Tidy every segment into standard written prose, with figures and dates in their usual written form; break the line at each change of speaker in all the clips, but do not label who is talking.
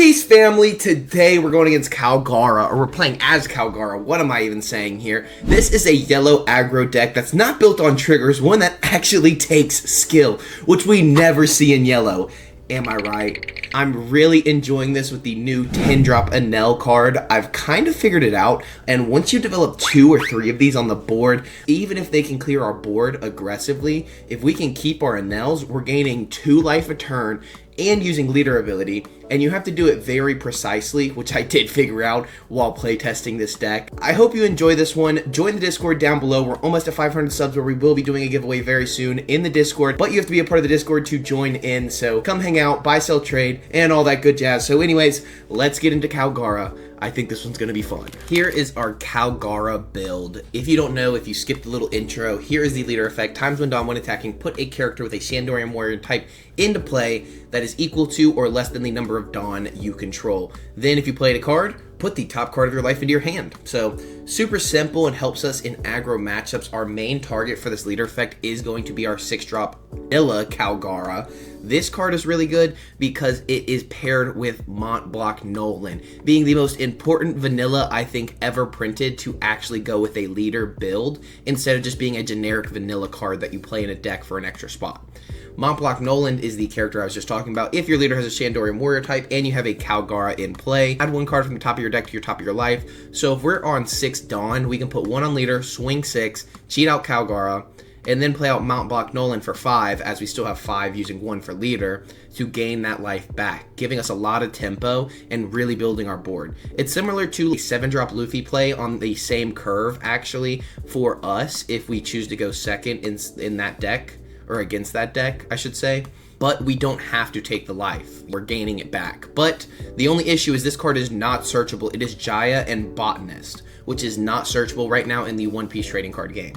Peace, family. Today we're going against Kalgara, or we're playing as Kalgara. What am I even saying here? This is a yellow aggro deck that's not built on triggers, one that actually takes skill, which we never see in yellow. Am I right? I'm really enjoying this with the new 10-drop Enel card. I've kind of figured it out, and once you develop 2 or 3 of these on the board, even if they can clear our board aggressively, if we can keep our Enels, we're gaining 2 life a turn and using leader ability, and you have to do it very precisely, which I did figure out while playtesting this deck. I hope you enjoy this one. Join the Discord down below. We're almost at 500 subs, where we will be doing a giveaway very soon in the Discord, but you have to be a part of the Discord to join in, so come hang out, buy, sell, trade, and all that good jazz. So anyways, let's get into Kalgara. I think this one's going to be fun. Here is our Kalgara build. If you don't know, if you skipped the little intro, here is the leader effect. Times when Dawn when attacking, put a character with a Shandorian warrior type into play that is equal to or less than the number of Dawn you control. Then if you played a card, put the top card of your life into your hand. So super simple and helps us in aggro matchups. Our main target for this leader effect is going to be our 6-drop Vanilla Kalgara. This card is really good because it is paired with Mont Blanc Nolan, being the most important vanilla I think ever printed to actually go with a leader build instead of just being a generic vanilla card that you play in a deck for an extra spot. Mont Blanc Nolan is the character I was just talking about. If your leader has a Shandorian warrior type and you have a Kalgara in play, add 1 card from the top of your deck to your top of your life. So if we're on 6 Dawn, we can put 1 on leader, swing 6, cheat out Kalgara, and then play out Mont Blanc Nolan for 5, as we still have 5 using 1 for leader, to gain that life back, giving us a lot of tempo and really building our board. It's similar to a 7-drop Luffy play on the same curve, actually, for us, if we choose to go second in that deck, or against that deck, I should say. But we don't have to take the life. We're gaining it back. But the only issue is this card is not searchable. It is Jaya and Botanist, which is not searchable right now in the One Piece trading card game.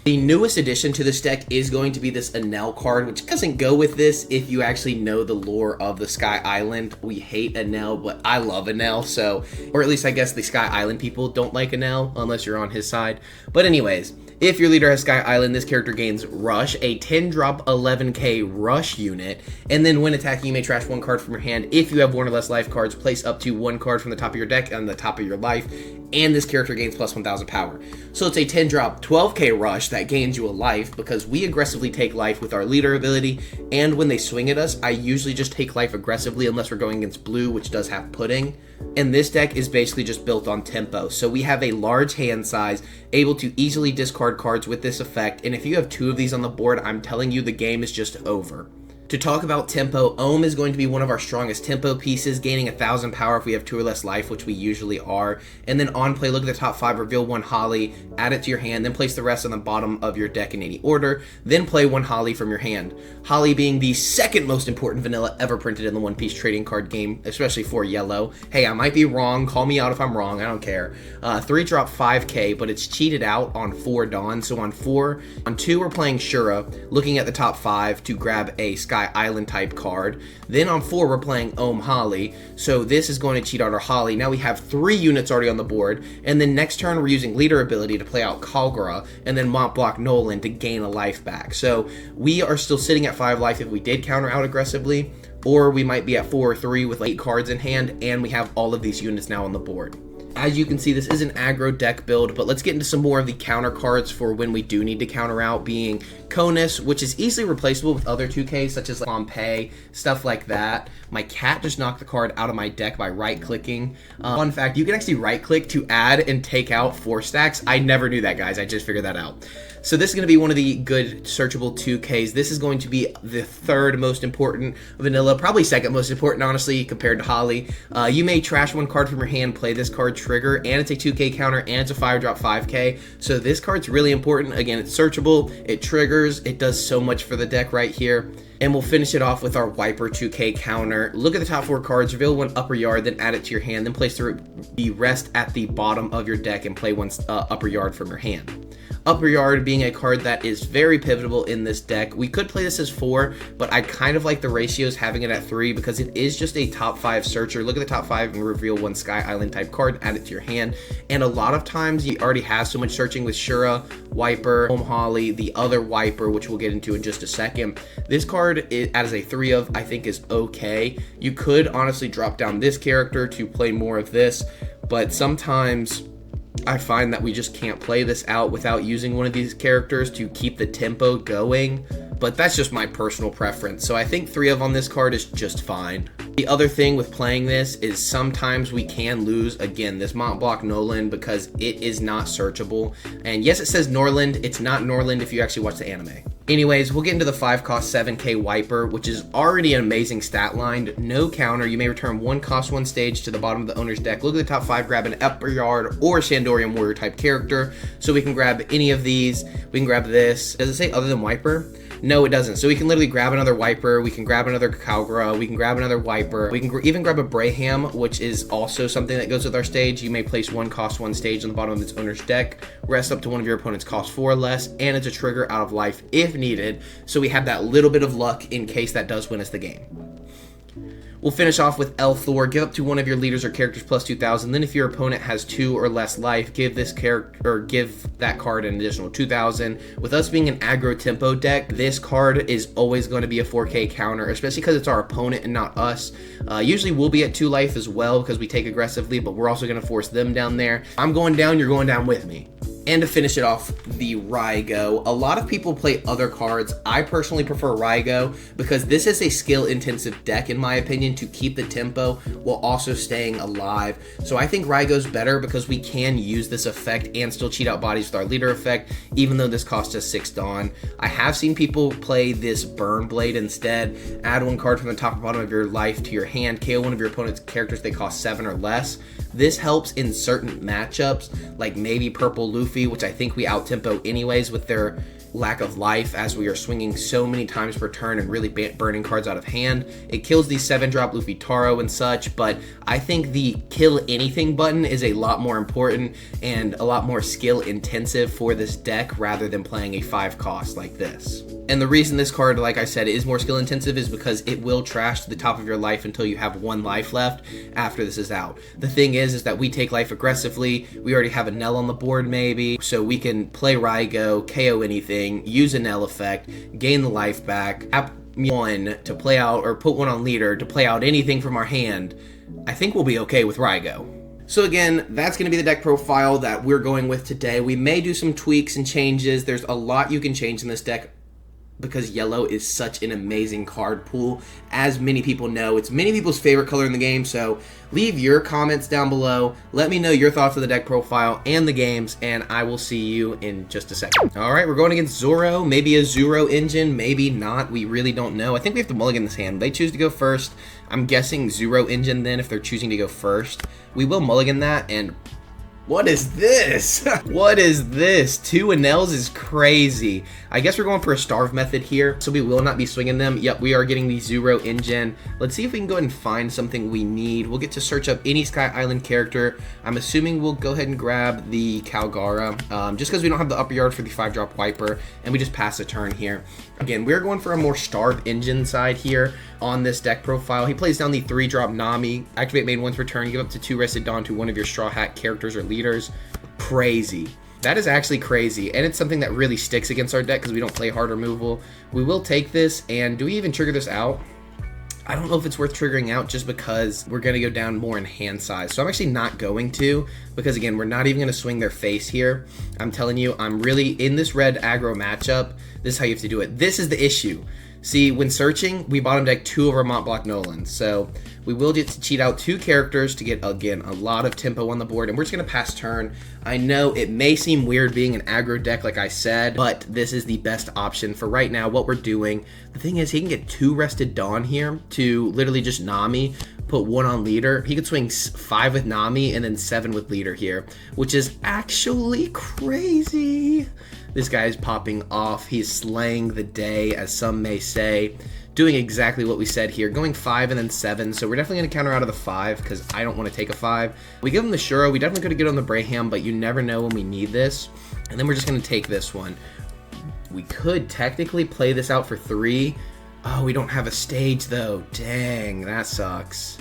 The newest addition to this deck is going to be this Enel card, which doesn't go with this if you actually know the lore of the Sky Island. We hate Enel, but I love Enel, so, or at least I guess the Sky Island people don't like Enel, unless you're on his side. But anyways, if your leader has Sky Island, this character gains Rush, a 10-drop 11k Rush unit, and then when attacking, you may trash 1 card from your hand. If you have 1 or less life cards, place up to 1 card from the top of your deck on the top of your life, and this character gains plus 1000 power. So it's a 10-drop 12k Rush that gains you a life, because we aggressively take life with our leader ability, and when they swing at us, I usually just take life aggressively unless we're going against blue, which does have pudding. And this deck is basically just built on tempo, so we have a large hand size, able to easily discard cards with this effect, and if you have 2 of these on the board, I'm telling you the game is just over. To talk about tempo, Ohm is going to be one of our strongest tempo pieces, gaining 1000 power if we have 2 or less life, which we usually are. And then on play, look at the top 5, reveal 1 Holly, add it to your hand, then place the rest on the bottom of your deck in any order, then play 1 Holly from your hand. Holly being the 2nd most important vanilla ever printed in the One Piece trading card game, especially for yellow. Hey, I might be wrong, call me out if I'm wrong, I don't care. 3-drop 5k, but it's cheated out on 4 Dawn, so on 2 we're playing Shura, looking at the top 5 to grab a Sky Island type card. Then on 4 we're playing Ohm Holly, so this is going to cheat out our Holly. Now we have 3 units already on the board, and then next turn we're using leader ability to play out Kalgara, and then Mont Blanc Nolan to gain a life back. So we are still sitting at 5 life if we did counter out aggressively, or we might be at 4 or 3 with 8 cards in hand, and we have all of these units now on the board. As you can see, this is an aggro deck build, but let's get into some more of the counter cards for when we do need to counter out, being Conus, which is easily replaceable with other 2Ks, such as Pompeii, stuff like that. My cat just knocked the card out of my deck by right-clicking. Fun fact, you can actually right-click to add and take out 4 stacks. I never knew that, guys. I just figured that out. So this is going to be one of the good searchable 2Ks. This is going to be the 3rd most important vanilla, probably 2nd most important, honestly, compared to Holly. You may trash 1 card from your hand, play this card, trigger, and it's a 2K counter, and it's a 5-drop 5K. So this card's really important. Again, it's searchable, it triggers, it does so much for the deck right here. And we'll finish it off with our Wiper 2K counter. Look at the top 4 cards, reveal 1 upper yard, then add it to your hand, then place the rest at the bottom of your deck and play 1 upper yard from your hand. Upper Yard being a card that is very pivotal in this deck. We could play this as 4, but I kind of like the ratios having it at 3 because it is just a top 5 searcher. Look at the top 5 and reveal one Sky Island type card, add it to your hand. And a lot of times you already have so much searching with Shura, Wiper, Home Holly, the other Wiper, which we'll get into in just a second. This card, as a 3 of, I think is okay. You could honestly drop down this character to play more of this, but sometimes I find that we just can't play this out without using one of these characters to keep the tempo going, but that's just my personal preference. So I think 3 of on this card is just fine. The other thing with playing this is sometimes we can lose, again, this Mont Block Noland because it is not searchable. And yes, it says Norland. It's not Norland if you actually watch the anime. Anyways, we'll get into the 5 cost 7k Wiper, which is already an amazing stat line. No counter. You may return 1 cost 1 stage to the bottom of the owner's deck. Look at the top 5, grab an Upper Yard or Shandorian Warrior type character. So we can grab any of these. We can grab this. Does it say other than Wiper? No, it doesn't. So we can literally grab another Wiper. We can grab another Kalgara. We can grab another Wiper. We can even grab a Braham, which is also something that goes with our stage. You may place 1 cost 1 stage on the bottom of its owner's deck. Rest up to one of your opponent's cost 4 or less. And it's a trigger out of life if needed. So we have that little bit of luck in case that does win us the game. We'll finish off with El Thor. Give up to one of your leaders or characters plus 2,000. Then if your opponent has 2 or less life, give this character or give that card an additional 2,000. With us being an aggro tempo deck, this card is always going to be a 4k counter, especially because it's our opponent and not us. Usually we'll be at 2 life as well because we take aggressively, but we're also going to force them down there. I'm going down, you're going down with me. And to finish it off, the Raigo. A lot of people play other cards. I personally prefer Raigo because this is a skill-intensive deck, in my opinion, to keep the tempo while also staying alive. So I think Raigo's better because we can use this effect and still cheat out bodies with our leader effect, even though this costs us 6 Dawn. I have seen people play this Burn Blade instead. Add 1 card from the top or bottom of your life to your hand. KO one of your opponent's characters they cost 7 or less. This helps in certain matchups, like maybe Purple Luffy, which I think we out-tempo anyways with their lack of life as we are swinging so many times per turn and really burning cards out of hand. It kills the 7-drop Luffy Taro and such, but I think the kill anything button is a lot more important and a lot more skill intensive for this deck rather than playing a 5 cost like this. And the reason this card, like I said, is more skill intensive is because it will trash to the top of your life until you have 1 life left after this is out. The thing is that we take life aggressively. We already have a Nell on the board maybe, so we can play Raigo, KO anything, use a Nell effect, gain the life back, tap 1 to play out, or put 1 on leader to play out anything from our hand. I think we'll be okay with Raigo. So again, that's going to be the deck profile that we're going with today. We may do some tweaks and changes. There's a lot you can change in this deck because yellow is such an amazing card pool. As many people know, it's many people's favorite color in the game, so leave your comments down below. Let me know your thoughts of the deck profile and the games, and I will see you in just a second. Alright, we're going against Zoro. Maybe a Zoro engine, maybe not. We really don't know. I think we have to mulligan this hand. They choose to go first. I'm guessing Zoro engine then if they're choosing to go first. We will mulligan that, and what is this? What is this? 2 Anels is crazy. I guess we're going for a starve method here, so we will not be swinging them. Yep, we are getting the Zoro engine. Let's see if we can go ahead and find something we need. We'll get to search up any Sky Island character. I'm assuming we'll go ahead and grab the Kalgara, just because we don't have the Upper Yard for the 5-drop Wiper, and we just pass a turn here. Again, we're going for a more starve engine side here on this deck profile. He plays down the 3-drop Nami. Activate main once per turn. Give up to 2 rested Dawn to one of your Straw Hat characters or leaders. Crazy. That is actually crazy, and it's something that really sticks against our deck because we don't play hard removal. We will take this, and do we even trigger this out? I don't know if it's worth triggering out just because we're going to go down more in hand size. So I'm actually not going to because, again, we're not even going to swing their face here. I'm telling you, I'm really in this red aggro matchup. This is how you have to do it. This is the issue. See, when searching, we bottom deck 2 of our Mont Block Nolan. So we will get to cheat out 2 characters to get, again, a lot of tempo on the board. And we're just going to pass turn. I know it may seem weird being an aggro deck, like I said, but this is the best option for right now, what we're doing. The thing is, he can get 2 rested Dawn here to literally just Nami, put 1 on leader. He could swing 5 with Nami and then 7 with leader here, which is actually crazy. This guy is popping off. He's slaying the day, as some may say. doing exactly what we said here, going 5 and then 7. So we're definitely going to counter out of the 5 because I don't want to take a 5. We give him the Shuro. We definitely could have get on the Braham, but you never know when we need this. And then we're just going to take this one. We could technically play this out for 3. Oh, we don't have a stage though. Dang, that sucks.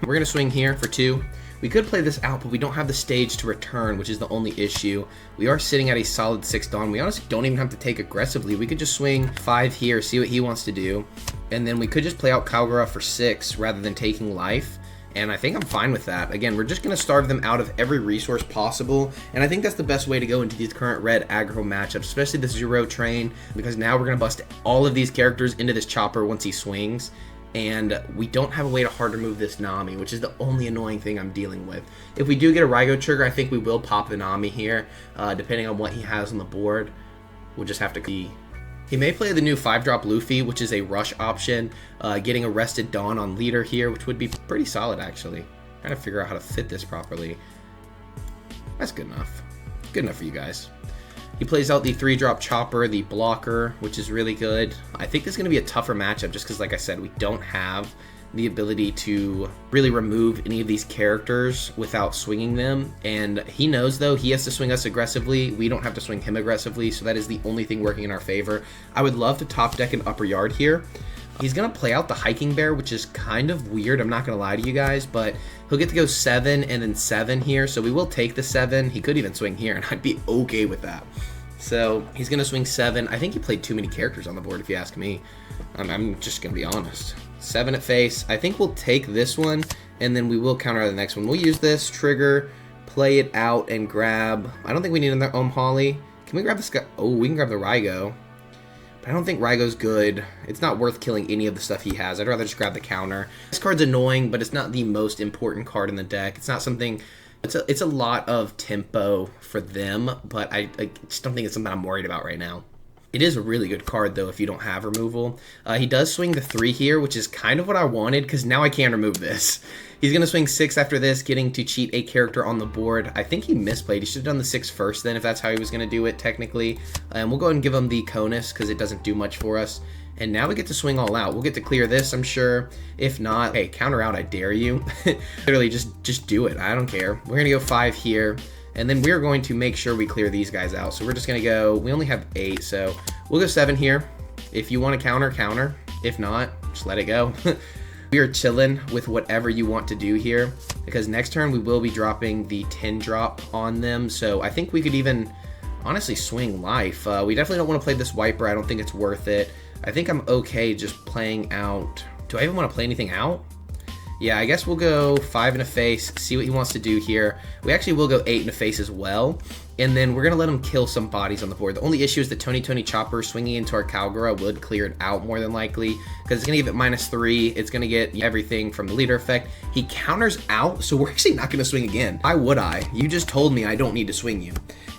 We're going to swing here for 2. We could play this out, but we don't have the stage to return, which is the only issue. We are sitting at a solid 6 Dawn. We honestly don't even have to take aggressively. We could just swing 5 here, see what he wants to do. And then we could just play out Kalgara for 6 rather than taking life. And I think I'm fine with that. Again, we're just going to starve them out of every resource possible. And I think that's the best way to go into these current red aggro matchups, especially the Zoro train, because now we're going to bust all of these characters into this chopper once he swings. And we don't have a way to hard remove this Nami, which is the only annoying thing I'm dealing with. If we do get a Raigo trigger, I think we will pop the Nami here, depending on what he has on the board. We'll just have to see. He may play the new 5-drop Luffy, which is a rush option, getting arrested Dawn on leader here, which would be pretty solid, actually. Trying to figure out how to fit this properly. That's good enough. Good enough for you guys. He plays out the 3-drop Chopper, the blocker, which is really good. I think this is going to be a tougher matchup just because, like I said, we don't have the ability to really remove any of these characters without swinging them. And he knows, though, he has to swing us aggressively. We don't have to swing him aggressively, so that is the only thing working in our favor. I would love to top deck an upper yard here. He's going to play out the hiking bear, which is kind of weird. I'm not going to lie to you guys, but he'll get to go 7 and then 7 here. So we will take the 7. He could even swing here, and I'd be okay with that. So he's going to swing 7. I think he played too many characters on the board, if you ask me. I'm just going to be honest. 7 at face. I think we'll take this one, and then we will counter the next one. We'll use this, trigger, play it out, and grab. I don't think we need another Holly. Can we grab this guy? Oh, we can grab the Raigo. But I don't think Raigo's good. It's not worth killing any of the stuff he has. I'd rather just grab the counter. This card's annoying, but it's not the most important card in the deck. It's not something... It's a lot of tempo for them, but I just don't think it's something I'm worried about right now. It is a really good card, though, if you don't have removal. He does swing the 3 here, which is kind of what I wanted, because now I can remove this. He's going to swing 6 after this, getting to cheat a character on the board. I think he misplayed. He should have done the 6 first, then, if that's how he was going to do it, technically. And we'll go ahead and give him the Conus, because it doesn't do much for us. And now we get to swing all out. We'll get to clear this, I'm sure. If not, hey, counter out, I dare you. Literally, just do it. I don't care. We're going to go 5 here. And then we're going to make sure we clear these guys out. So we're just going to go, we only have 8, so we'll go 7 here. If you want to counter, counter. If not, just let it go. We are chilling with whatever you want to do here, because next turn we will be dropping the 10 drop on them. So I think we could even honestly swing life. We definitely don't want to play this wiper. I don't think it's worth it. I think I'm okay just playing out. Do I even want to play anything out? Yeah, I guess we'll go 5 in a face, see what he wants to do here. We actually will go 8 in a face as well. And then we're going to let him kill some bodies on the board. The only issue is the Tony Chopper swinging into our Kalgara would clear it out more than likely, because it's going to give it -3. It's going to get everything from the leader effect. He counters out, so we're actually not going to swing again. Why would I? You just told me I don't need to swing you.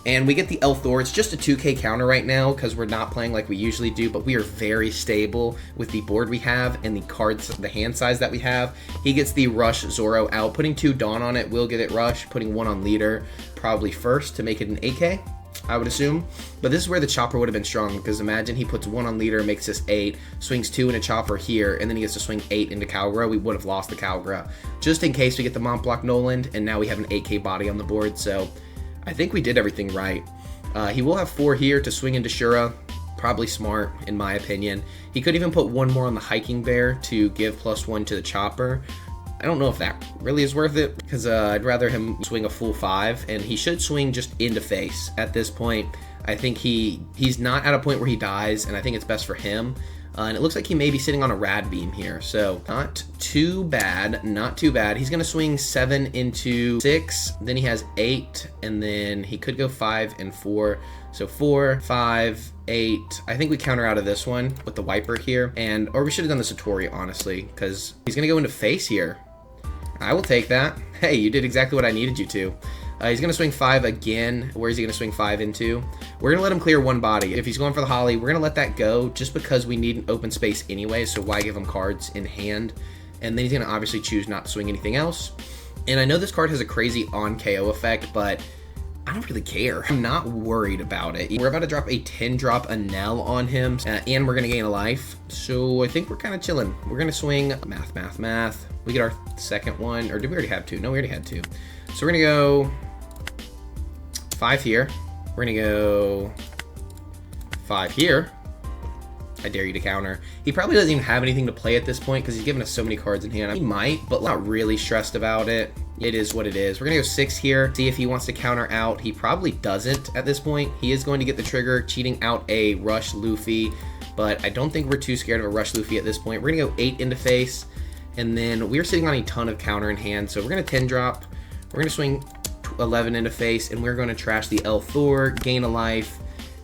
And we get the Elthor. It's just a 2k counter right now because we're not playing like we usually do, but we are very stable with the board we have and the cards, the hand size that we have. He gets the Rush Zoro out. Putting 2 Dawn on it will get it Rush. Putting 1 on leader probably first to make it an AK, I would assume. But this is where the Chopper would have been strong, because imagine he puts 1 on leader, makes this 8, swings 2 in a Chopper here, and then he gets to swing 8 into Kalgara. We would have lost the Kalgara. Just in case we get the Mont Block Noland, and now we have an 8k body on the board, so I think we did everything right. He will have 4 here to swing into Shura. Probably smart, in my opinion. He could even put 1 more on the hiking bear to give +1 to the Chopper. I don't know if that really is worth it, because I'd rather him swing a full 5, and he should swing just into face at this point. I think he's not at a point where he dies, and I think it's best for him. And it looks like he may be sitting on a rad beam here, so not too bad, not too bad. He's gonna swing 7 into 6, then he has 8, and then he could go 5 and 4. So 4, 5, 8. I think we counter out of this one with the wiper here, or we should have done the Satori, honestly, because he's gonna go into face here. I will take that. Hey, you did exactly what I needed you to. He's going to swing 5 again. Where is he going to swing 5 into? We're going to let him clear 1 body. If he's going for the Holly, we're going to let that go just because we need an open space anyway, so why give him cards in hand? And then he's going to obviously choose not to swing anything else. And I know this card has a crazy on KO effect, but I don't really care. I'm not worried about it. We're about to drop a 10 drop Anel on him, and we're gonna gain a life. So I think we're kind of chilling. We're gonna swing math. We get our second one, or did we already have 2? No, we already had 2. So we're gonna go 5 here. We're gonna go 5 here. I dare you to counter. He probably doesn't even have anything to play at this point because he's given us so many cards in hand. He might, but not really stressed about it. It is what it is. We're gonna go 6 here, see if he wants to counter out. He probably doesn't at this point. He is going to get the trigger, cheating out a Rush Luffy, but I don't think we're too scared of a Rush Luffy at this point. We're gonna go 8 into face, and then we're sitting on a ton of counter in hand, so we're gonna 10 drop. We're gonna swing 11 into face, and we're gonna trash the El Thor, gain a life,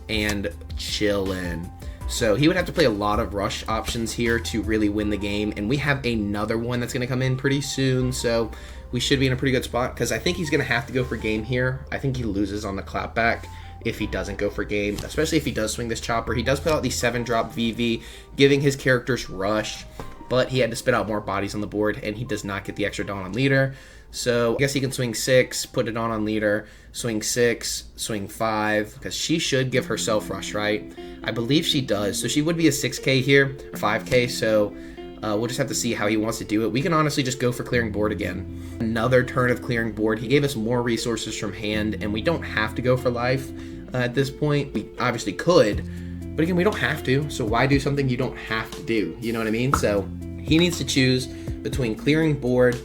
and chillin'. So he would have to play a lot of rush options here to really win the game, and we have another one that's going to come in pretty soon, so we should be in a pretty good spot, because I think he's going to have to go for game here. I think he loses on the clapback if he doesn't go for game, especially if he does swing this chopper. He does put out the 7 drop VV, giving his characters rush, but he had to spit out more bodies on the board, and he does not get the extra Dawn on leader. So I guess he can swing 6, put it on leader, swing 6, swing 5, because she should give herself rush, right? I believe she does. So she would be a 6k here, 5k, so we'll just have to see how he wants to do it. We can honestly just go for clearing board again. Another turn of clearing board. He gave us more resources from hand, and we don't have to go for life at this point. We obviously could, but again, we don't have to, so why do something you don't have to do? You know what I mean? So he needs to choose between clearing board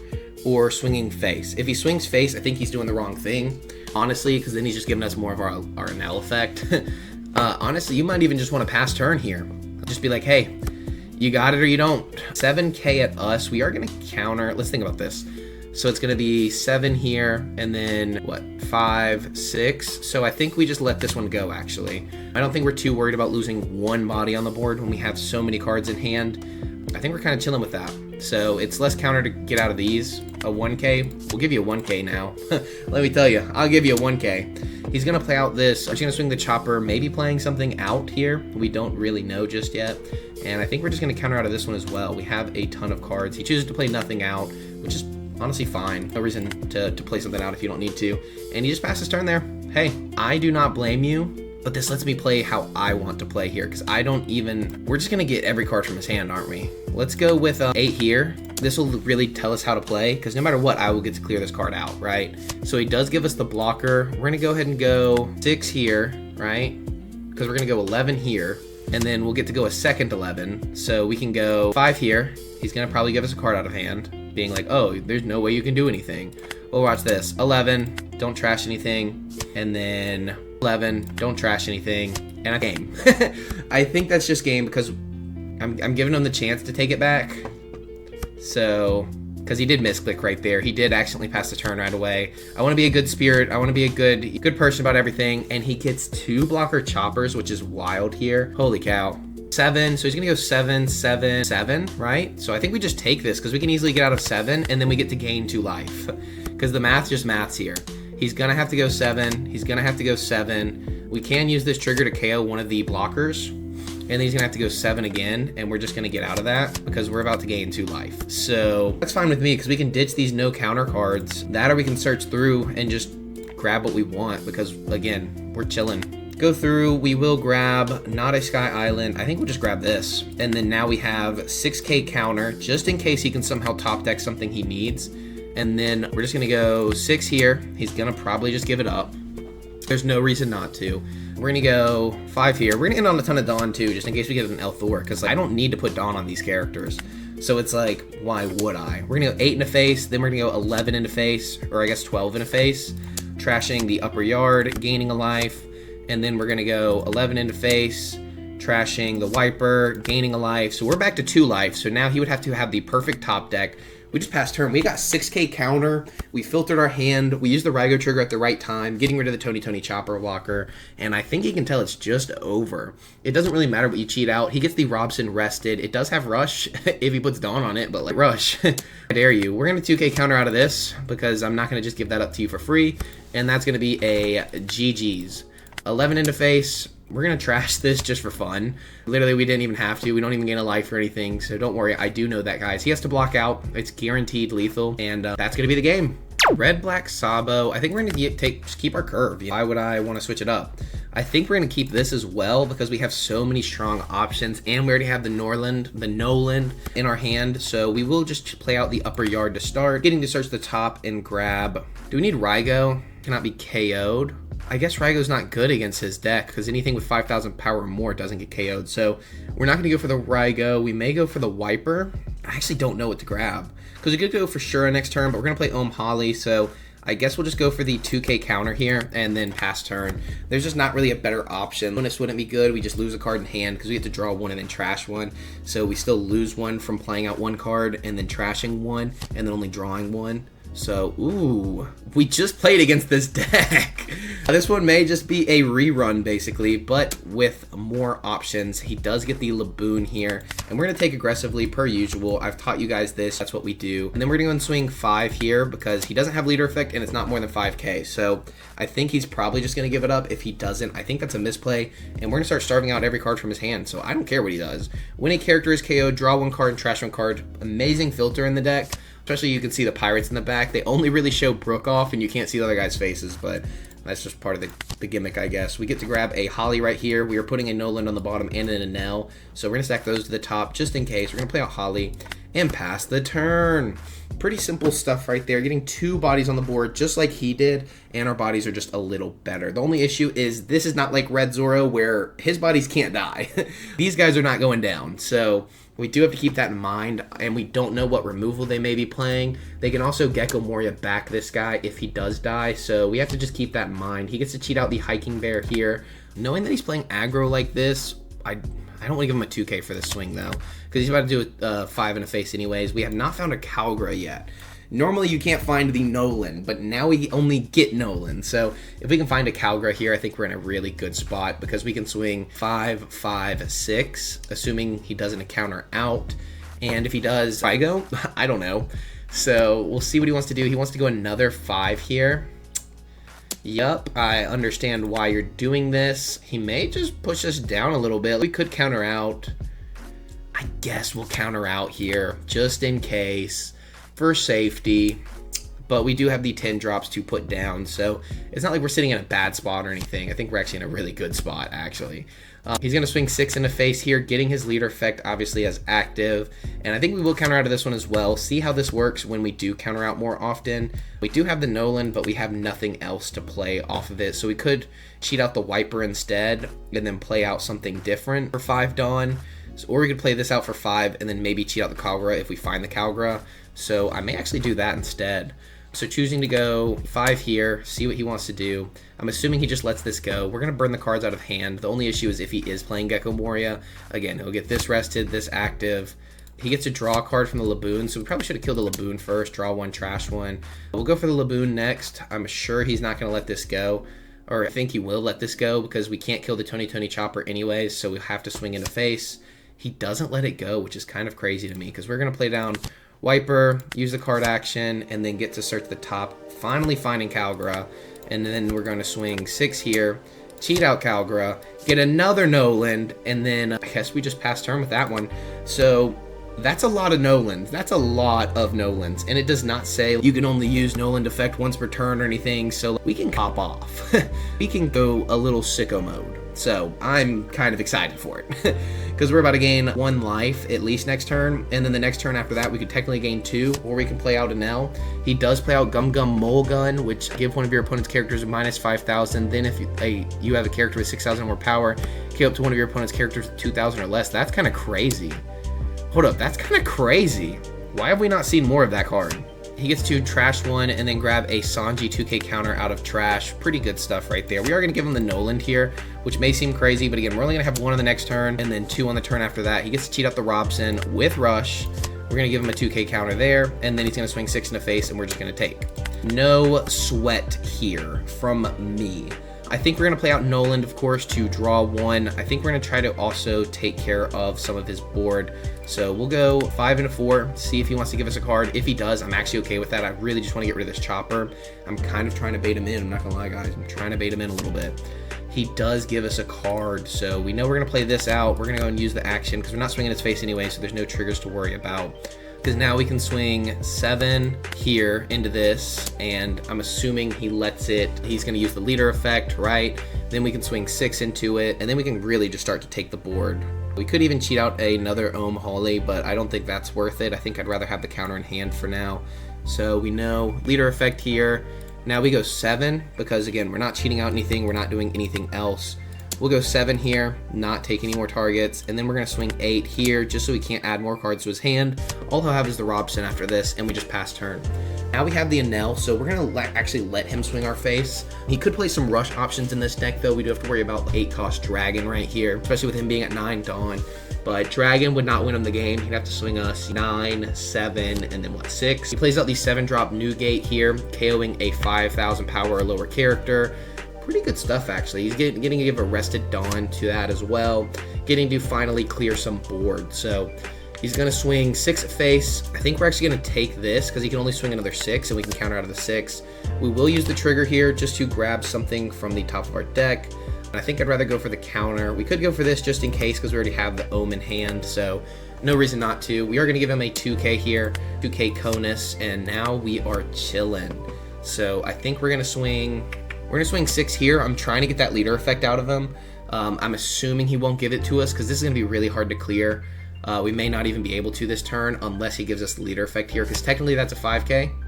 or swinging face. If he swings face, I think he's doing the wrong thing, honestly, because then he's just giving us more of our Anel effect. Honestly, you might even just want to pass turn here. Just be like, hey, you got it or you don't. 7k at us. We are going to counter. Let's think about this. So it's going to be 7 here, and then, what, 5, 6? So I think we just let this one go, actually. I don't think we're too worried about losing one body on the board when we have so many cards in hand. I think we're kind of chilling with that. So it's less counter to get out of these. A 1k. We'll give you a 1k now. Let me tell you, I'll give you a 1k. He's going to play out this. He's going to swing the chopper, maybe playing something out here. We don't really know just yet. And I think we're just going to counter out of this one as well. We have a ton of cards. He chooses to play nothing out, which is honestly fine. No reason to play something out if you don't need to. And he just passes turn there. Hey, I do not blame you. But this lets me play how I want to play here, because I don't even... We're just going to get every card from his hand, aren't we? Let's go with 8 here. This will really tell us how to play, because no matter what, I will get to clear this card out, right? So he does give us the blocker. We're going to go ahead and go 6 here, right? Because we're going to go 11 here, and then we'll get to go a second 11. So we can go 5 here. He's going to probably give us a card out of hand, being like, oh, there's no way you can do anything. Well, watch this. 11, don't trash anything, and then... 11, don't trash anything, and a game. I think that's just game because I'm giving him the chance to take it back. So, because he did misclick right there. He did accidentally pass the turn right away. I want to be a good spirit. I want to be a good person about everything. And he gets 2 blocker choppers, which is wild here. Holy cow. 7, so he's gonna go 7, 7, 7, right? So I think we just take this because we can easily get out of 7, and then we get to gain 2 life. Because the math just maths here. He's going to have to go 7. He's going to have to go 7. We can use this trigger to KO one of the blockers. And then he's going to have to go 7 again. And we're just going to get out of that because we're about to gain 2 life. So that's fine with me because we can ditch these no counter cards. That or we can search through and just grab what we want because, again, we're chilling. Go through. We will grab not a Sky Island. I think we'll just grab this. And then now we have 6k counter just in case he can somehow top deck something he needs. And then we're just going to go 6 here. He's going to probably just give it up. There's no reason not to. We're going to go 5 here. We're going to end on a ton of Dawn too, just in case we get an El Thor, because I don't need to put Dawn on these characters. So it's like, why would I? We're going to go 8 into face, then we're going to go 11 into face, or I guess 12 into face, trashing the upper yard, gaining a life, and then we're going to go 11 into face, trashing the wiper, gaining a life. So we're back to 2 life. So now he would have to have the perfect top deck. We just passed turn. We got 6k counter. We filtered our hand. We used the Raigo trigger at the right time, getting rid of the Tony Chopper blocker. And I think he can tell it's just over. It doesn't really matter what you cheat out. He gets the Robson rested. It does have rush if he puts Dawn on it, but like rush. I dare you. We're going to 2k counter out of this because I'm not going to just give that up to you for free. And that's going to be a GG's. 11 into face. We're going to trash this just for fun. Literally, we didn't even have to. We don't even gain a life or anything, so don't worry. I do know that, guys. He has to block out. It's guaranteed lethal, and that's going to be the game. Red, black, Sabo. I think we're going to just keep our curve. Why would I want to switch it up? I think we're going to keep this as well because we have so many strong options, and we already have the Noland in our hand. So we will just play out the upper yard to start. Getting to search the top and grab. Do we need Rygo? Cannot be KO'd. I guess Rygo's not good against his deck because anything with 5,000 power or more doesn't get KO'd. So we're not going to go for the Rygo. We may go for the Wiper. I actually don't know what to grab because we could go for Shura next turn, but we're going to play Holly. So I guess we'll just go for the 2k counter here and then pass turn. There's just not really a better option. Bonus wouldn't be good. We just lose a card in hand because we have to draw one and then trash one. So we still lose one from playing out one card and then trashing one and then only drawing one. So, ooh, we just played against this deck. This one may just be a rerun, basically, but with more options. He does get the Laboon here, and we're going to take aggressively per usual. I've taught you guys this. That's what we do. And then we're going to go and swing 5 here because he doesn't have leader effect, and it's not more than 5k. So I think he's probably just going to give it up. If he doesn't, I think that's a misplay, and we're going to start starving out every card from his hand. So I don't care what he does. When a character is KO'd, draw 1 card and trash 1 card. Amazing filter in the deck. Especially you can see the pirates in the back. They only really show Brook off and you can't see the other guys' faces, but that's just part of the gimmick, I guess. We get to grab a Holly right here. We are putting a Noland on the bottom and an Enel. So we're going to stack those to the top just in case. We're going to play out Holly and pass the turn. Pretty simple stuff right there. Getting 2 bodies on the board just like he did, and our bodies are just a little better. The only issue is this is not like Red Zoro where his bodies can't die. These guys are not going down. So we do have to keep that in mind, and we don't know what removal they may be playing. They can also Gecko Moria back this guy if he does die, so we have to just keep that in mind. He gets to cheat out the Hiking Bear here. Knowing that he's playing aggro like this, I don't want to give him a 2k for this swing, though, because he's about to do a 5 in a face anyways. We have not found a Kalgara yet. Normally you can't find the Noland, but now we only get Noland. So if we can find a Kalgara here, I think we're in a really good spot because we can swing 5, 5, 6, assuming he doesn't counter out. And if he does, I go, I don't know. So we'll see what he wants to do. He wants to go another 5 here. Yup, I understand why you're doing this. He may just push us down a little bit. We could counter out. I guess we'll counter out here just in case, for safety, but we do have the 10 drops to put down, so it's not like we're sitting in a bad spot or anything. I think we're actually in a really good spot, actually. He's going to swing 6 in the face here, getting his leader effect, obviously, as active, and I think we will counter out of this one as well. See how this works when we do counter out more often. We do have the Noland, but we have nothing else to play off of it, so we could cheat out the Wiper instead, and then play out something different for 5 Dawn. Or we could play this out for 5 and then maybe cheat out the Kalgara if we find the Kalgara. So I may actually do that instead. So choosing to go 5 here, see what he wants to do. I'm assuming he just lets this go. We're going to burn the cards out of hand. The only issue is if he is playing Gecko Moria. Again, he'll get this rested, this active. He gets to draw a card from the Laboon, so we probably should have killed the Laboon first, draw 1, trash 1. We'll go for the Laboon next. I'm sure he's not going to let this go. Or I think he will let this go because we can't kill the Tony Chopper anyways, so we have to swing in the face. He doesn't let it go, which is kind of crazy to me because we're going to play down Wiper, use the card action, and then get to search the top, finally finding Kalgara, and then we're going to swing 6 here, cheat out Kalgara, get another Noland, and then I guess we just pass turn with that one. So that's a lot of Nolands. That's a lot of Nolands, and it does not say you can only use Noland effect once per turn or anything, so we can pop off. We can go a little sicko mode. So I'm kind of excited for it because we're about to gain 1 life at least next turn, and then the next turn after that we could technically gain 2, or we can play out an L. He does play out Gum Gum Mole Gun, which give one of your opponent's characters a minus 5,000. Then if you have a character with 6,000 or more power, kill up to one of your opponent's characters with 2,000 or less. That's kind of crazy. Hold up, that's kind of crazy. Why have we not seen more of that card? He gets to trash 1 and then grab a Sanji 2k counter out of trash. Pretty good stuff right there. We are going to give him the Noland here, which may seem crazy, but again, we're only going to have 1 on the next turn and then 2 on the turn after that. He gets to cheat out the Robson with Rush. We're going to give him a 2k counter there, and then he's going to swing 6 in the face, and we're just going to take. No sweat here from me. I think we're going to play out Noland, of course, to draw 1. I think we're going to try to also take care of some of his board. So we'll go 5 and a 4, see if he wants to give us a card. If he does, I'm actually okay with that. I really just want to get rid of this Chopper. I'm kind of trying to bait him in. I'm not going to lie, guys. I'm trying to bait him in a little bit. He does give us a card, so we know we're going to play this out. We're going to go and use the action because we're not swinging his face anyway, so there's no triggers to worry about. because now we can swing 7 here into this, and I'm assuming he lets it, he's going to use the leader effect, right? Then we can swing 6 into it, and then we can really just start to take the board. We could even cheat out another Ohm Holly, but I don't think that's worth it. I think I'd rather have the counter in hand for now. So we know leader effect here. Now we go 7, because again, we're not cheating out anything, we're not doing anything else. We'll go 7 here, not take any more targets, and then we're going to swing 8 here, just so he can't add more cards to his hand. All he'll have is the Robson after this, and we just pass turn. Now we have the Enel, so we're going to actually let him swing our face. He could play some rush options in this deck, though. We do have to worry about 8-cost Dragon right here, especially with him being at 9 Dawn. But Dragon would not win him the game. He'd have to swing us 9, 7, and then what, 6? He plays out the 7-drop Newgate here, KOing a 5,000 power or lower character. Pretty good stuff, actually. He's getting to give Arrested Dawn to that as well, getting to finally clear some board. So he's going to swing 6 at face. I think we're actually going to take this because he can only swing another 6, and we can counter out of the 6. We will use the trigger here just to grab something from the top of our deck. And I think I'd rather go for the counter. We could go for this just in case because we already have the Ohm in hand, so no reason not to. We are going to give him a 2k here, 2k Conus, and now we are chilling. So I think we're going to swing 6 here. I'm trying to get that leader effect out of him. I'm assuming he won't give it to us because this is going to be really hard to clear. We may not even be able to this turn unless he gives us the leader effect here, because technically that's a 5k.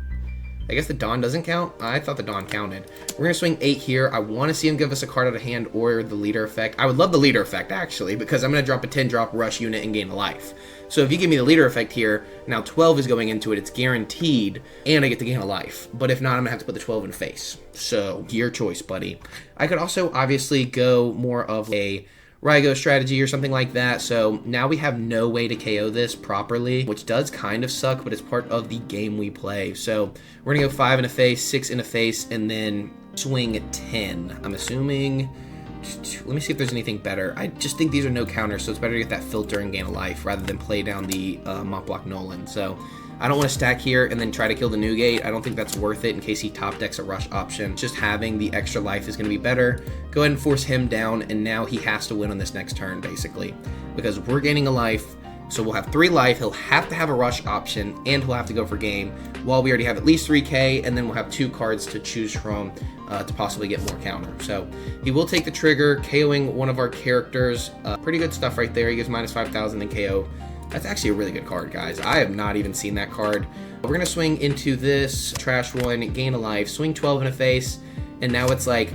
I guess the Dawn doesn't count. I thought the Dawn counted. We're going to swing 8 here. I want to see him give us a card out of hand or the leader effect. I would love the leader effect, actually, because I'm going to drop a 10-drop rush unit and gain a life. So if you give me the leader effect here, now 12 is going into it. It's guaranteed, and I get to gain a life. But if not, I'm going to have to put the 12 in face. So your choice, buddy. I could also obviously go more of a Rygo strategy or something like that. So now we have no way to KO this properly, which does kind of suck, but it's part of the game we play. So we're gonna go 5 in a face, 6 in a face, and then swing 10. I'm assuming, let me see if there's anything better. I just think these are no counters, so it's better to get that filter and gain a life rather than play down the Mont Block Nolan. So I don't want to stack here and then try to kill the Newgate. I don't think that's worth it in case he top decks a rush option. Just having the extra life is going to be better. Go ahead and force him down, and now he has to win on this next turn, basically. Because we're gaining a life, so we'll have 3 life. He'll have to have a rush option, and he'll have to go for game, while we already have at least 3k, and then we'll have 2 cards to choose from to possibly get more counter. So he will take the trigger, KOing one of our characters. Pretty good stuff right there. He gives minus 5,000 and KO. That's actually a really good card, guys. I have not even seen that card. We're going to swing into this trash one, gain a life, swing 12 in a face, and now it's like,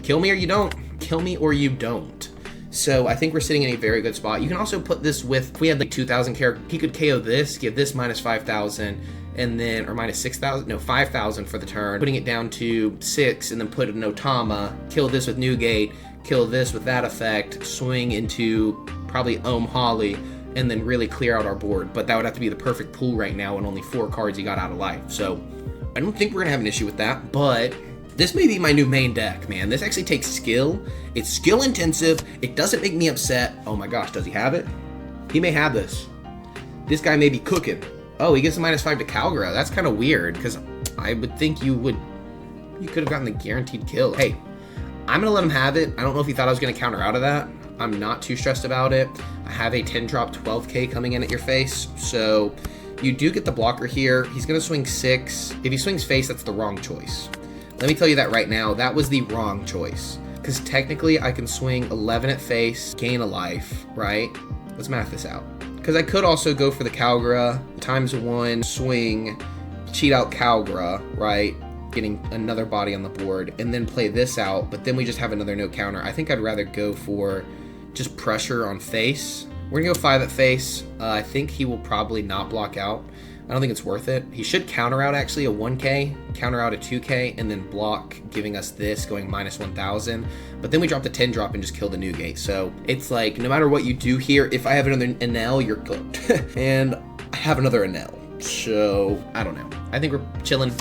kill me or you don't. Kill me or you don't. So I think we're sitting in a very good spot. You can also put this with, if we had like 2,000 character, he could KO this, give this minus 5,000, and then, or minus 6,000, no, 5,000 for the turn, putting it down to 6, and then put an Otama, kill this with Newgate, kill this with that effect, swing into probably Ohm Holly, and then really clear out our board. But that would have to be the perfect pool right now, and only 4 cards he got out of life. So I don't think we're gonna have an issue with that, but this may be my new main deck, man. This actually takes skill. It's skill intensive. It doesn't make me upset. Oh my gosh, does he have it? He may have this. This guy may be cooking. Oh, he gets a minus 5 to Kalgara. That's kind of weird, because I would think you could have gotten the guaranteed kill. Hey, I'm gonna let him have it. I don't know if he thought I was gonna counter out of that. I'm not too stressed about it. I have a 10-drop 12k coming in at your face, so you do get the blocker here. He's going to swing 6. If he swings face, that's the wrong choice. Let me tell you that right now. That was the wrong choice, because technically I can swing 11 at face, gain a life, right? Let's math this out. Because I could also go for the Kalgara, ×1, swing, cheat out Kalgara, right? Getting another body on the board, and then play this out, but then we just have another no counter. I think I'd rather go for just pressure on face. We're gonna go 5 at face. I think he will probably not block out. I don't think it's worth it. He should counter out actually a 1k, counter out a 2k, and then block, giving us this, going minus 1,000. But then we drop the 10 drop and just kill the Newgate. So it's like, no matter what you do here, if I have another Enel, you're cooked. And I have another Enel. So, I don't know. I think we're chilling.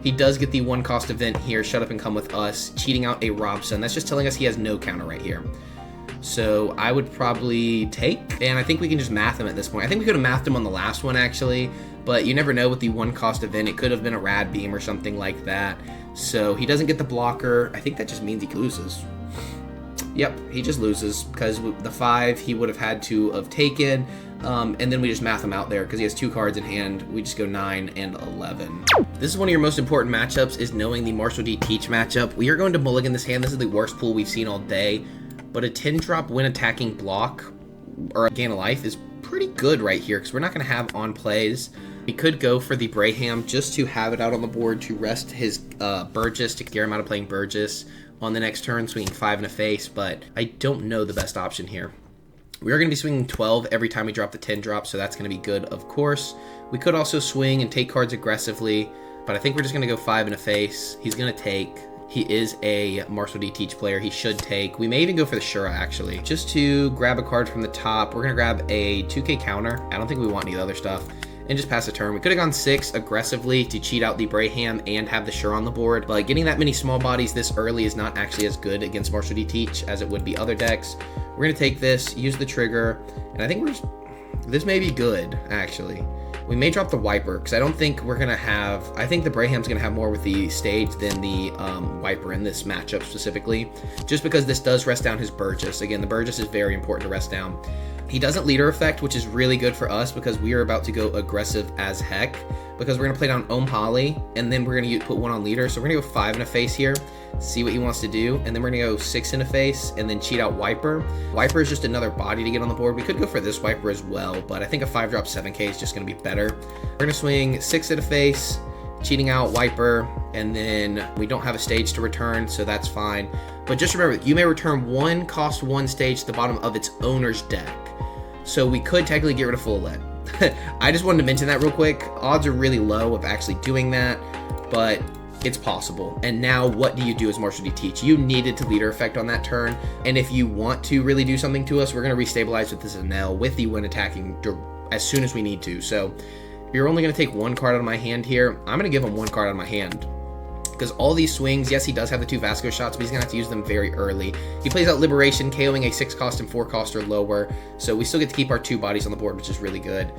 He does get the 1-cost event here, Shut Up and Come With Us, cheating out a Robson. That's just telling us he has no counter right here. So I would probably take, and I think we can just math him at this point. I think we could have mathed him on the last one, actually, but you never know with the 1-cost event. It could have been a Rad Beam or something like that. So he doesn't get the blocker. I think that just means he loses. Yep, he just loses, because the 5 he would have had to have taken. And then we just math him out there because he has 2 cards in hand. We just go 9 and 11. This is one of your most important matchups, is knowing the Marshall D Teach matchup. We are going to mulligan this hand. This is the worst pool we've seen all day, but a 10-drop when attacking block or a gain of life is pretty good right here because we're not going to have on plays. We could go for the Braham just to have it out on the board to rest his Burgess, to scare him out of playing Burgess on the next turn, swinging 5 in a face, but I don't know the best option here. We are going to be swinging 12 every time we drop the 10 drop, so that's going to be good, of course. We could also swing and take cards aggressively, but I think we're just going to go 5 in a face. He's going to take. He is a Marshall D Teach player. He should take. We may even go for the Shura, actually. Just to grab a card from the top, we're going to grab a 2K counter. I don't think we want any of the other stuff. And just pass the turn. We could have gone 6 aggressively to cheat out the Braham and have the Shura on the board, but getting that many small bodies this early is not actually as good against Marshall D Teach as it would be other decks. We're going to take this, use the trigger, and I think this may be good, actually. We may drop the Wiper, because I don't think we're going to have... I think the Braham's going to have more with the stage than the Wiper in this matchup specifically, just because this does rest down his Burgess. Again, the Burgess is very important to rest down. He doesn't leader effect, which is really good for us because we are about to go aggressive as heck, because we're going to play down Ohm Holly, and then we're going to put 1 on leader. So we're going to go 5 in a face here, see what he wants to do, and then we're going to go 6 in a face, and then cheat out Wiper. Wiper is just another body to get on the board. We could go for this Wiper as well, but I think a 5-drop 7K is just going to be better. We're going to swing 6 in a face, cheating out Wiper, and then we don't have a stage to return, so that's fine. But just remember, you may return 1 cost 1 stage to the bottom of its owner's deck. So we could technically get rid of Full-Let. I just wanted to mention that real quick. Odds are really low of actually doing that, but it's possible. And now what do you do as Marshall D Teach? You needed to leader effect on that turn, and if you want to really do something to us, we're going to restabilize with this Zanel with the when attacking as soon as we need to. So you're only going to take 1 card out of my hand here. I'm going to give him 1 card out of my hand. Because all these swings, yes, he does have the 2 Vasco shots, but he's going to have to use them very early. He plays out Liberation, KOing a 6 cost and 4 cost or lower, so we still get to keep our 2 bodies on the board, which is really good.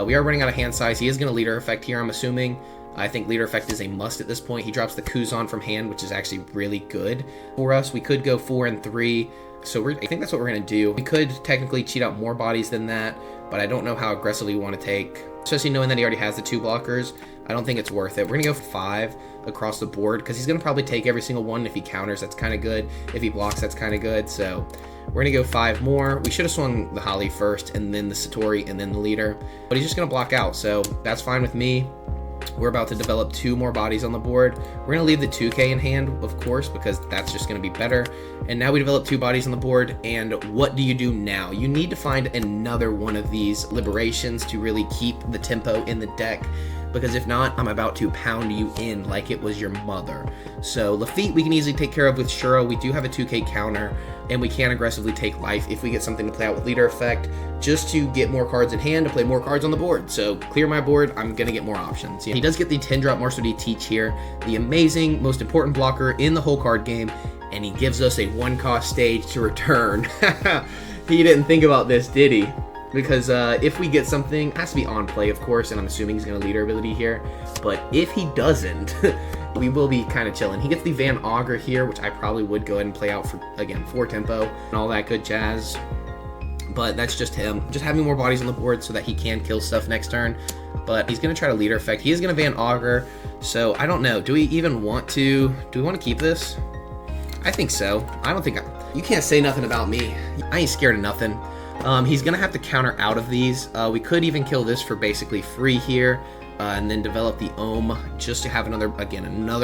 We are running out of hand size. He is going to leader effect here, I'm assuming. I think leader effect is a must at this point. He drops the Kuzan from hand, which is actually really good for us. We could go 4 and 3, so I think that's what we're going to do. We could technically cheat out more bodies than that, but I don't know how aggressively we want to take. Especially knowing that he already has the 2 blockers, I don't think it's worth it. We're going to go 5 across the board because he's going to probably take every single one. If he counters, that's kind of good. If he blocks, that's kind of good. So we're going to go 5 more. We should have swung the Holly first and then the Satori and then the leader, but he's just going to block out. So that's fine with me. We're about to develop 2 more bodies on the board. We're going to leave the 2K in hand, of course, because that's just going to be better. And now we develop 2 bodies on the board. And what do you do now? You need to find another one of these liberations to really keep the tempo in the deck, because if not, I'm about to pound you in like it was your mother. So Lafitte we can easily take care of with Shura. We do have a 2K counter, and we can aggressively take life if we get something to play out with leader effect, just to get more cards in hand to play more cards on the board. So clear my board, I'm gonna get more options. He does get the 10-drop Marshall D Teach here, the amazing, most important blocker in the whole card game, and he gives us a 1-cost stage to return. He didn't think about this, did he? Because if we get something, it has to be on play, of course, and I'm assuming he's going to leader ability here. But if he doesn't, we will be kind of chilling. He gets the Van Augur here, which I probably would go ahead and play out for, again, 4 tempo and all that good jazz. But that's just him. Just having more bodies on the board so that he can kill stuff next turn. But he's going to try to leader effect. He is going to Van Augur. So I don't know. Do we even want to? Do we want to keep this? I think so. I don't think you can't say nothing about me. I ain't scared of nothing. He's going to have to counter out of these. We could even kill this for basically free here, and then develop the Ohm just to have another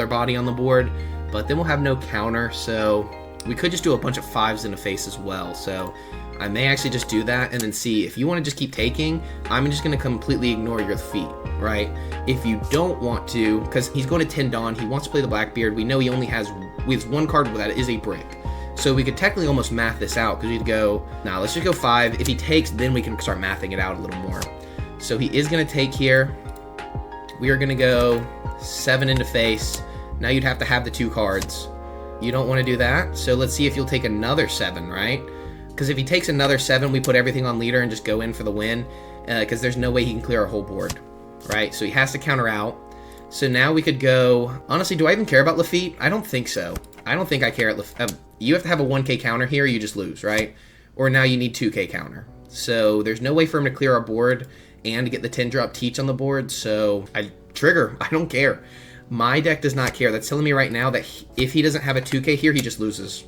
body on the board. But then we'll have no counter, so we could just do a bunch of 5s in a face as well. So I may actually just do that and then see. If you want to just keep taking, I'm just going to completely ignore your feet, right? If you don't want to, because he's going to 10 Dawn, he wants to play the Blackbeard. We know he only has 1 card that is a brick. So we could technically almost math this out, because we'd go, nah, let's just go 5. If he takes, then we can start mathing it out a little more. So he is going to take here. We are going to go 7 into face. Now you'd have to have the 2 cards. You don't want to do that. So let's see if you'll take another 7, right? Because if he takes another 7, we put everything on leader and just go in for the win, because there's no way he can clear our whole board, right? So he has to counter out. So now we could go, honestly, do I even care about Lafitte? I don't think so. I don't think I care. You have to have a 1K counter here, or you just lose, right? Or now you need 2K counter. So there's no way for him to clear our board and get the 10-drop teach on the board. So I trigger. I don't care. My deck does not care. That's telling me right now that if he doesn't have a 2K here, he just loses.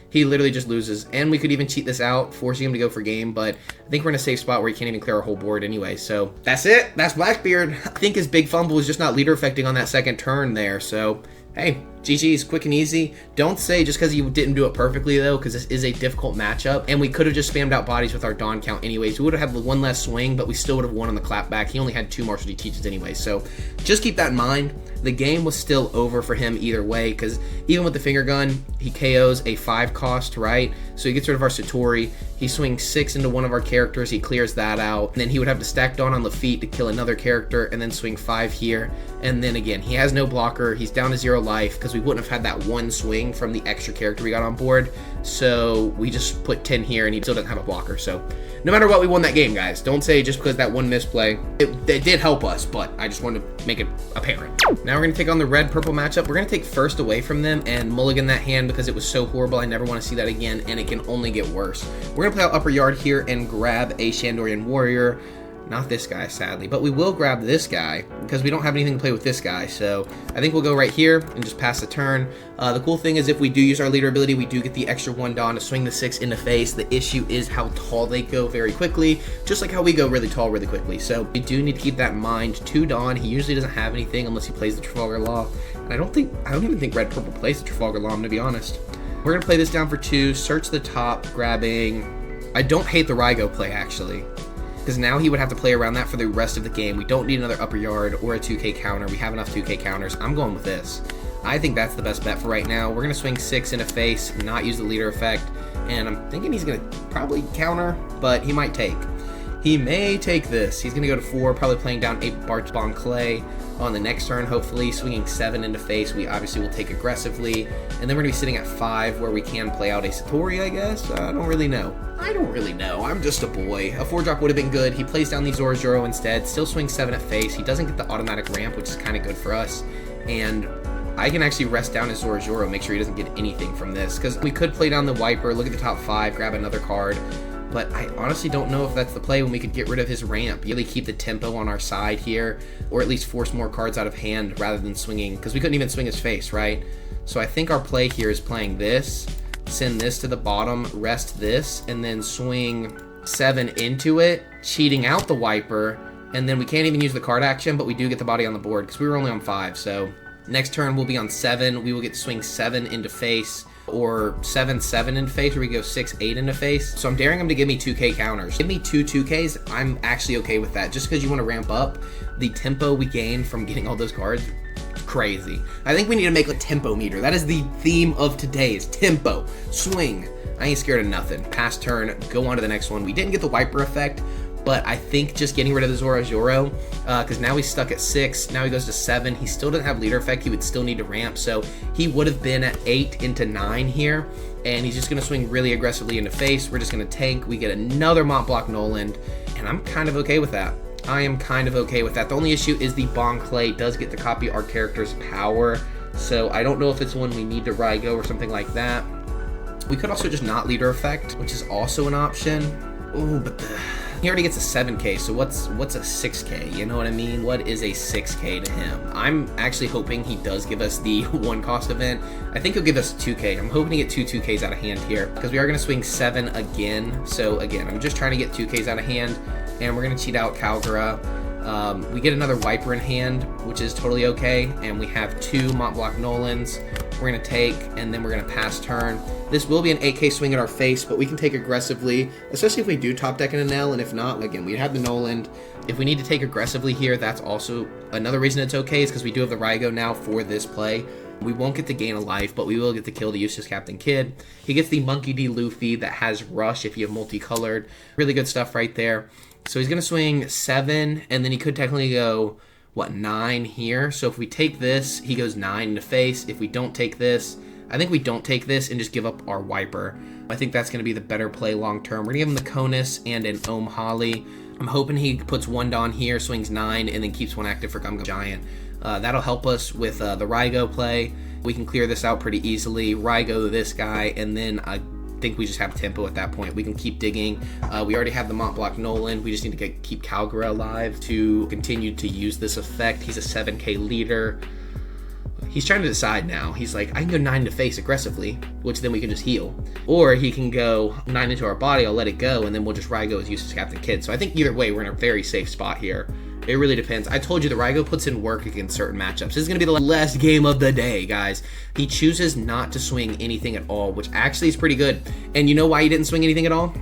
He literally just loses. And we could even cheat this out, forcing him to go for game, but I think we're in a safe spot where he can't even clear our whole board anyway. So that's it. That's Blackbeard. I think his big fumble was just not leader affecting on that second turn there. So, hey, GG's, quick and easy. Don't say just because he didn't do it perfectly, though, because this is a difficult matchup, and we could have just spammed out bodies with our Dawn count anyways. We would have had one less swing, but we still would have won on the clapback. He only had 2 martial D teaches anyway, so just keep that in mind. The game was still over for him either way, because even with the finger gun, he KOs a 5 cost, right? So he gets rid of our Satori. He swings 6 into one of our characters. He clears that out. And then he would have to stack Dawn on Lafitte to kill another character, and then swing 5 here. And then again, he has no blocker. He's down to 0 life, because we wouldn't have had that one swing from the extra character we got on board. So we just put 10 here, and he still doesn't have a blocker. So no matter what, we won that game, guys. Don't say just because that one misplay. It did help us, but I just wanted to make it apparent. Now we're going to take on the red-purple matchup. We're going to take first away from them and mulligan that hand because it was so horrible. I never want to see that again, and it can only get worse. We're going to play out upper yard here and grab a Shandorian warrior. Not this guy, sadly, but we will grab this guy because we don't have anything to play with this guy. So I think we'll go right here and just pass the turn. The cool thing is if we do use our leader ability, we do get the extra 1 Dawn to swing the 6 into face. The issue is how tall they go very quickly, just like how we go really tall really quickly. So we do need to keep that in mind. 2 Dawn, he usually doesn't have anything unless he plays the Trafalgar Law. And I don't even think red purple plays the Trafalgar Law, to be honest. We're gonna play this down for 2, search the top, grabbing. I don't hate the Rygo play actually, because now he would have to play around that for the rest of the game. We don't need another upper yard or a 2K counter. We have enough 2K counters. I'm going with this. I think that's the best bet for right now. We're going to swing 6 into face, not use the leader effect, and I'm thinking he's going to probably counter, but he might take. He may take this. He's going to go to 4, probably playing down 8 Barch Bon Clay on the next turn, hopefully, swinging 7 into face. We obviously will take aggressively, and then we're going to be sitting at 5 where we can play out a Satori, I guess. I don't really know. I'm just a boy. A 4-drop would have been good. He plays down the Zoro instead, still swings 7 at face. He doesn't get the automatic ramp, which is kind of good for us, and I can actually rest down his Zoro, make sure he doesn't get anything from this, because we could play down the Wiper, look at the top 5, grab another card, but I honestly don't know if that's the play when we could get rid of his ramp, really keep the tempo on our side here, or at least force more cards out of hand rather than swinging, because we couldn't even swing his face, right? So I think our play here is playing this, send this to the bottom, rest this, and then swing 7 into it, cheating out the Wiper, and then we can't even use the card action, but we do get the body on the board, because we were only on 5, so next turn we'll be on 7, we will get to swing 7 into face, or 7-7 into face, where we go 6-8 into face. So I'm daring him to give me 2K counters. Give me 2 2Ks, I'm actually okay with that. Just because you want to ramp up the tempo we gain from getting all those cards, crazy. I think we need to make a tempo meter. That is the theme of today's tempo. Swing. I ain't scared of nothing. Pass turn, go on to the next one. We didn't get the Wiper effect, but I think just getting rid of the Zoro, because now he's stuck at 6, now he goes to 7, he still doesn't have leader effect, he would still need to ramp, so he would have been at 8 into 9 here, and he's just going to swing really aggressively into face. We're just going to tank, we get another Mont Block Noland, and I'm kind of okay with that. I am kind of okay with that. The only issue is the Bon Clay does get to copy our character's power, so I don't know if it's one we need to Rygo or something like that. We could also just not leader effect, which is also an option. Ooh, but he already gets a 7K, so what's a 6K? You know what I mean? What is a 6K to him? I'm actually hoping he does give us the 1 cost event. I think he'll give us 2K. I'm hoping to get 2 2Ks out of hand here, because we are going to swing 7 again. So again, I'm just trying to get 2Ks out of hand, and we're going to cheat out Kalgara. We get another Wiper in hand, which is totally okay, and we have 2 Mont Block Nolans. We're going to take, and then we're going to pass turn. This will be an 8K swing at our face, but we can take aggressively, especially if we do top deck in an L, and if not, again, we have the Noland. If we need to take aggressively here, that's also another reason it's okay, is because we do have the Rygo now for this play. We won't get to gain a life, but we will get to kill the useless Captain Kidd. He gets the Monkey D. Luffy that has Rush if you have multicolored. Really good stuff right there. So he's going to swing 7, and then he could technically go, 9 here? So if we take this, he goes 9 into face. If we don't take this, I think we don't take this and just give up our Wiper. I think that's going to be the better play long term. We're going to give him the Conus and an Ohm Holly. I'm hoping he puts 1 Dawn here, swings 9, and then keeps 1 active for Gum Gum Giant. That'll help us with the Rygo play. We can clear this out pretty easily. Rygo this guy, and then think we just have tempo at that point. We can keep digging. We already have the Mont Blanc Nolan. We just need to keep Kalgara alive to continue to use this effect. He's a 7k leader. He's trying to decide now. He's like, I can go 9 to face aggressively, which then we can just heal. Or he can go 9 into our body, I'll let it go, and then we'll just Raigo as useless Captain Kid. So I think either way, we're in a very safe spot here. It really depends. I told you the Raigo puts in work against certain matchups. This is going to be the last game of the day, guys. He chooses not to swing anything at all, which actually is pretty good. And you know why he didn't swing anything at all?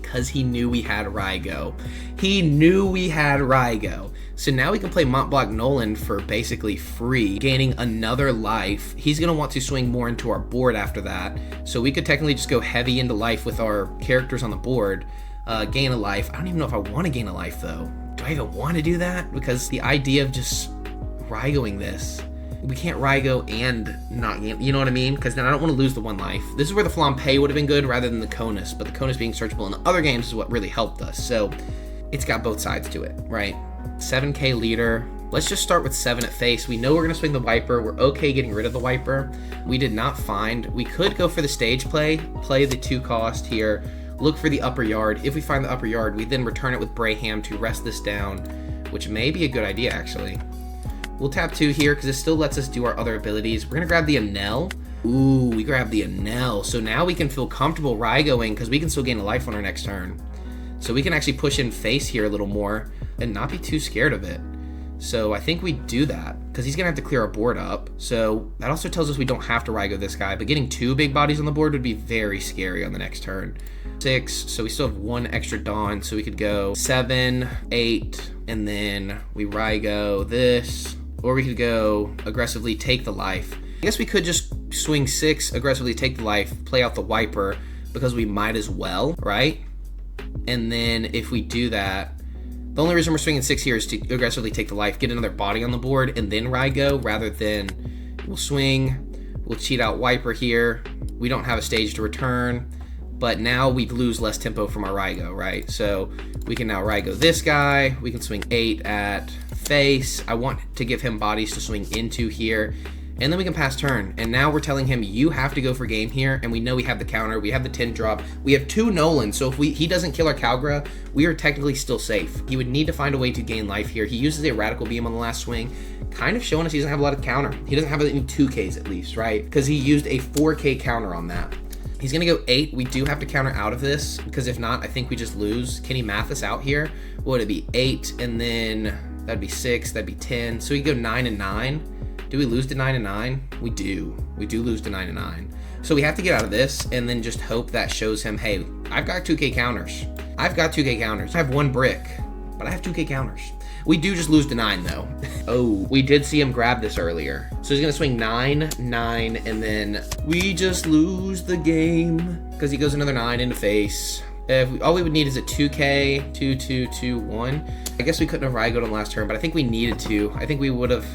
Because he knew we had Raigo. He knew we had Raigo. So now we can play Mont Blanc Nolan for basically free, gaining another life. He's going to want to swing more into our board after that. So we could technically just go heavy into life with our characters on the board, gain a life. I don't even know if I want to gain a life, though. Do I even want to do that? Because the idea of just Raigoing this, we can't Raigo and not gain, you know what I mean? Because then I don't want to lose the 1 life. This is where the Flampe would have been good rather than the Conus, but the Conus being searchable in the other games is what really helped us. So it's got both sides to it, right? 7k leader. Let's just start with 7 at face. We know we're going to swing the Wiper. We're okay getting rid of the Wiper. We did not find. We could go for the stage play the 2 cost here, look for the upper yard. If we find the upper yard, we then return it with Braham to rest this down, which may be a good idea, actually. We'll tap 2 here because it still lets us do our other abilities. We're going to grab the Enel. Ooh, we grab the Enel. So now we can feel comfortable Raigoing because we can still gain a life on our next turn. So we can actually push in face here a little more and not be too scared of it. So I think we do that because he's going to have to clear our board up. So that also tells us we don't have to Raigo this guy, but getting 2 big bodies on the board would be very scary on the next turn. 6, so we still have 1 extra Dawn, so we could go 7, 8, and then we Raigo this, or we could go aggressively take the life. I guess we could just swing 6, aggressively take the life, play out the Wiper, because we might as well, right? And then if we do that, the only reason we're swinging 6 here is to aggressively take the life, get another body on the board, and then Raigo, rather than we'll swing, we'll cheat out Wiper here. We don't have a stage to return, but now we lose less tempo from our Raigo, right? So we can now Raigo this guy. We can swing 8 at face. I want to give him bodies to swing into here. And then we can pass turn. And now we're telling him, you have to go for game here. And we know we have the counter. We have the 10 drop. We have 2 Nolan. So if he doesn't kill our Kalgara, we are technically still safe. He would need to find a way to gain life here. He uses a Radical Beam on the last swing, kind of showing us he doesn't have a lot of counter. He doesn't have any 2Ks at least, right? Because he used a 4K counter on that. He's going to go 8. We do have to counter out of this, because if not, I think we just lose. Can he math us out here? What would it be? 8, and then that'd be 6, that'd be 10. So we go 9 and 9. Do we lose to 9 and 9? We do. We do lose to 9 and 9. So we have to get out of this and then just hope that shows him, hey, I've got 2K counters. I've got 2K counters. I have 1 brick, but I have 2K counters. We do just lose to 9 though. Oh, we did see him grab this earlier. So he's gonna swing 9, 9, and then we just lose the game because he goes another 9 into face. All we would need is a 2K, 2, 2, 2, 1. I guess we couldn't have Raigoed on last turn, but I think we needed to. I think we would have.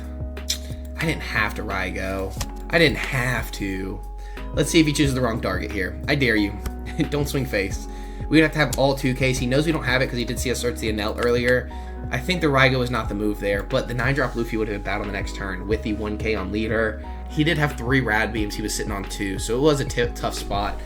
I didn't have to Raigo. I didn't have to. Let's see if he chooses the wrong target here. I dare you. Don't swing face. We'd have to have all 2Ks. He knows we don't have it because he did see us search the Enel earlier. I think the Raigo is not the move there, but the 9-drop Luffy would have been bad on the next turn with the 1K on leader. He did have 3 rad beams. He was sitting on 2, so it was a tough spot.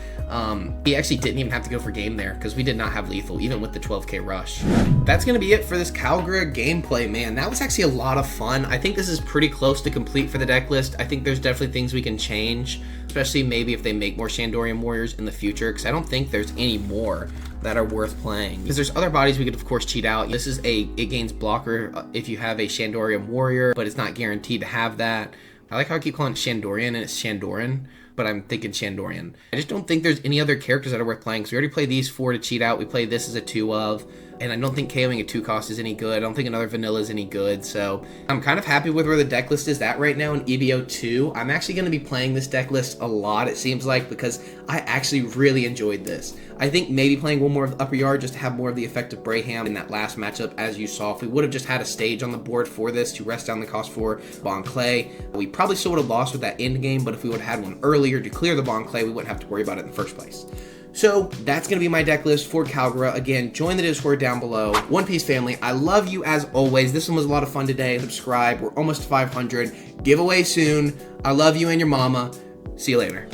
He actually didn't even have to go for game there because we did not have lethal, even with the 12K rush. That's going to be it for this Kalgara gameplay, man. That was actually a lot of fun. I think this is pretty close to complete for the deck list. I think there's definitely things we can change, especially maybe if they make more Shandorian Warriors in the future, because I don't think there's any more that are worth playing. Because there's other bodies we could, of course, cheat out. This is it gains blocker if you have a Shandorian Warrior, but it's not guaranteed to have that. I like how I keep calling it Shandorian and it's Shandoran, but I'm thinking Shandorian. I just don't think there's any other characters that are worth playing, because we already played these 4 to cheat out. We played this as a 2 of, and I don't think KOing a 2 cost is any good. I don't think another vanilla is any good, so I'm kind of happy with where the deck list is at right now in EB02. I'm actually going to be playing this deck list a lot, it seems like, because I actually really enjoyed this. I think maybe playing 1 more of the upper yard just to have more of the effect of Braham in that last matchup, as you saw. If we would have just had a stage on the board for this to rest down the cost for Bon Clay, we probably still would have lost with that end game, but if we would have had one earlier to clear the Bon Clay, we wouldn't have to worry about it in the first place. So that's going to be my deck list for Kalgara. Again, join the Discord down below. One Piece family, I love you as always. This one was a lot of fun today. Subscribe. We're almost to 500. Giveaway soon. I love you and your mama. See you later.